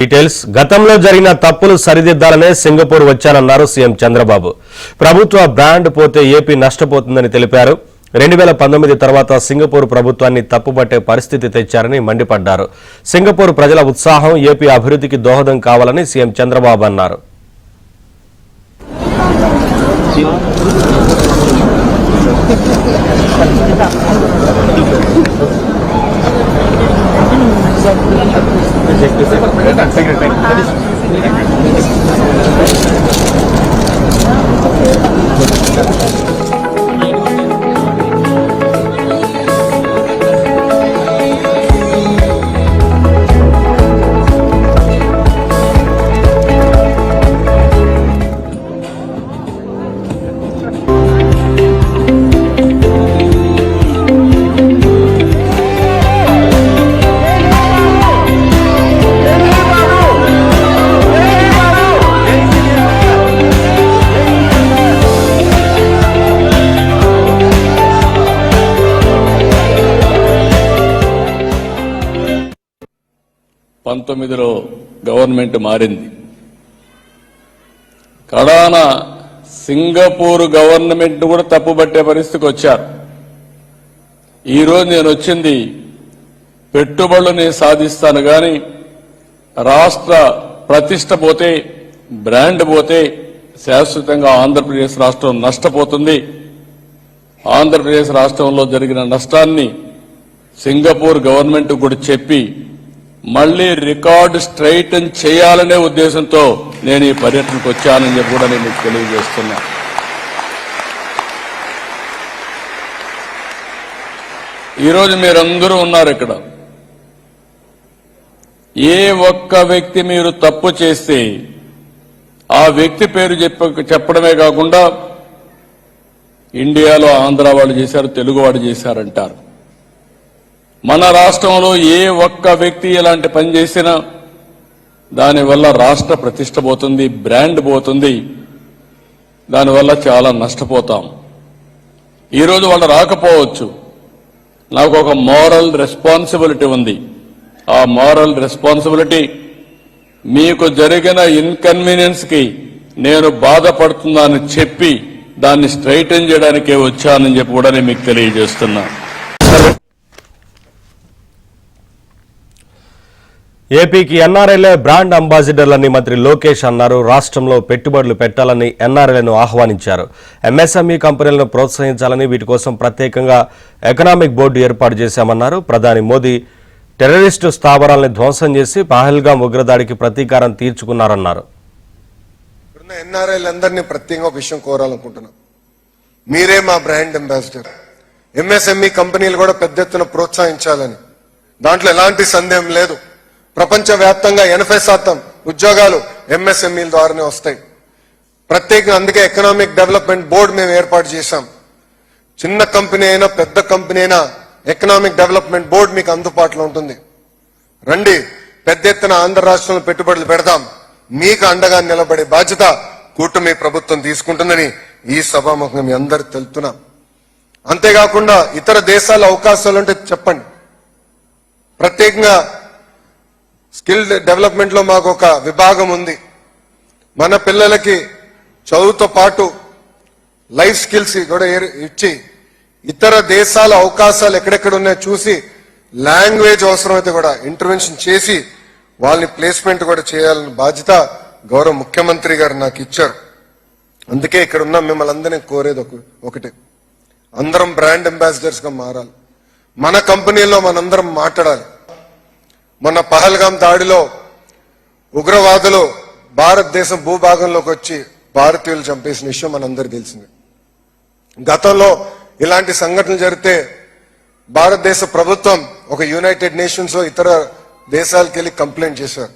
Details గతంలో జరిగిన తప్పులు సరిదిద్దాలనే సింగపూర్ వచ్చానన్నారు సీఎం చంద్రబాబు. ప్రభుత్వ బ్రాండ్ పోతే ఏపీ నష్టపోతుందని తెలిపారు. 2019 తర్వాత సింగపూర్ ప్రభుత్వాన్ని తప్పుపట్టే పరిస్థితి తెచ్చారని మండిపడ్డారు. సింగపూర్ ప్రజల ఉత్సాహం ఏపీ అభివృద్ధికి దోహదం కావాలని సీఎం చంద్రబాబు అన్నారు. పంతొమ్మిదిలో గవర్నమెంట్ మారింది. కడాన సింగపూర్ గవర్నమెంట్ కూడా తప్పుపట్టే పరిస్థితికి వచ్చారు. ఈరోజు నేను వచ్చింది పెట్టుబడులని సాధిస్తాను గాని రాష్ట్ర ప్రతిష్ట పోతే, బ్రాండ్ పోతే శాశ్వతంగా ఆంధ్రప్రదేశ్ రాష్ట్రం నష్టపోతుంది. ఆంధ్రప్రదేశ్ రాష్ట్రంలో జరిగిన నష్టాన్ని సింగపూర్ గవర్నమెంట్ కూడా చెప్పి మళ్లీ రికార్డు స్ట్రైటన్ చేయాలనే ఉద్దేశంతో నేను ఈ పర్యటనకు వచ్చానని చెప్పి కూడా నేను మీకు తెలియజేస్తున్నా. ఈరోజు మీరందరూ ఉన్నారు ఇక్కడ. ఏ ఒక్క వ్యక్తి మీరు తప్పు చేస్తే ఆ వ్యక్తి పేరు చెప్పడమే కాకుండా ఇండియాలో ఆంధ్ర వాళ్ళు చేశారు, తెలుగు వాడు చేశారంటారు. మన రాష్ట్రంలో ఏ ఒక్క వ్యక్తి ఇలాంటి పని చేసినా దానివల్ల రాష్ట్ర ప్రతిష్ట పోతుంది, బ్రాండ్ పోతుంది. దానివల్ల చాలా నష్టపోతాం. ఈరోజు వాళ్ళు రాకపోవచ్చు. నాకు ఒక మోరల్ రెస్పాన్సిబిలిటీ ఉంది. ఆ మోరల్ రెస్పాన్సిబిలిటీ మీకు జరిగిన ఇన్కన్వీనియన్స్ కి నేను బాధపడుతున్నానని చెప్పి దాన్ని స్ట్రైటన్ చేయడానికే వచ్చానని చెప్పి కూడా నేను మీకు తెలియజేస్తున్నా. ఏపీకి ఎన్ఆర్ఐలే బ్రాండ్ అంబాసిడర్లని మంత్రి లోకేష్ అన్నారు. రాష్ట్రంలో పెట్టుబడులు పెట్టాలని ఎన్ఆర్ఐలను ఆహ్వానించారు. ఎంఎస్ఎంఈ కంపెనీలను ప్రోత్సహించాలని, వీటి కోసం ప్రత్యేకంగా ఎకనామిక్ బోర్డు ఏర్పాటు చేశామన్నారు. ప్రధాని మోదీ టెర్రరిస్టు స్థావరాలను ధ్వంసం చేసి పహల్గాం ఉగ్రదాడికి ప్రతీకారం తీర్చుకున్నారన్నారు. ఎన్ఆర్ఐలందరినీ ప్రత్యేకంగా ఒక విషయం కోరాలనుకుంటున్నాం. మీరే మా బ్రాండ్ అంబాసిడర్. ఎంఎస్ఎంఈ కంపెనీలు కూడా పెద్ద ఎత్తున ప్రోత్సహించాలని, దాంట్లో ఎలాంటి సందేహం లేదు. ప్రపంచవ్యాప్తంగా 80% ఉద్యోగాలు ఎంఎస్ఎంఈల ద్వారానే వస్తాయి. ప్రత్యేకంగా అందుకే ఎకనామిక్ డెవలప్మెంట్ బోర్డు మేము ఏర్పాటు చేశాం. చిన్న కంపెనీ అయినా పెద్ద కంపెనీ అయినా ఎకనామిక్ డెవలప్మెంట్ బోర్డు మీకు అందుబాటులో ఉంటుంది. రండి, పెద్ద ఎత్తున ఆంధ్ర రాష్ట్రంలో పెట్టుబడులు పెడదాం. మీకు అండగా నిలబడే బాధ్యత కూటమి ప్రభుత్వం తీసుకుంటుందని ఈ సభాముఖంగా మీ అందరు తెలుపుతున్నాం. అంతేకాకుండా ఇతర దేశాల అవకాశాలుంటే చెప్పండి. ప్రత్యేకంగా స్కిల్ డెవలప్మెంట్ లో మాకు ఒక విభాగం ఉంది. మన పిల్లలకి చదువుతో పాటు లైఫ్ స్కిల్స్ కూడా ఇచ్చి ఇతర దేశాల అవకాశాలు ఎక్కడెక్కడ ఉన్నాయో చూసి లాంగ్వేజ్ అవసరమైతే కూడా ఇంటర్వెన్షన్ చేసి వాళ్ళని ప్లేస్మెంట్ కూడా చేయాలన్న బాధ్యత గౌరవ ముఖ్యమంత్రి గారు నాకు ఇచ్చారు. అందుకే ఇక్కడ ఉన్న మిమ్మల్ని అందరినీ కోరేది ఒకటే, అందరం బ్రాండ్ అంబాసిడర్స్ గా మారాలి. మన కంపెనీల్లో మనందరం మాట్లాడాలి. మొన్న పహల్గాం దాడిలో ఉగ్రవాదులు భారతదేశం భూభాగంలోకి వచ్చి భారతీయులు చంపేసిన విషయం మనందరికీ తెలిసింది. గతంలో ఇలాంటి సంఘటనలు జరిగితే భారతదేశ ప్రభుత్వం ఒక యునైటెడ్ నేషన్స్ ఇతర దేశాలకు వెళ్ళి కంప్లైంట్ చేశారు.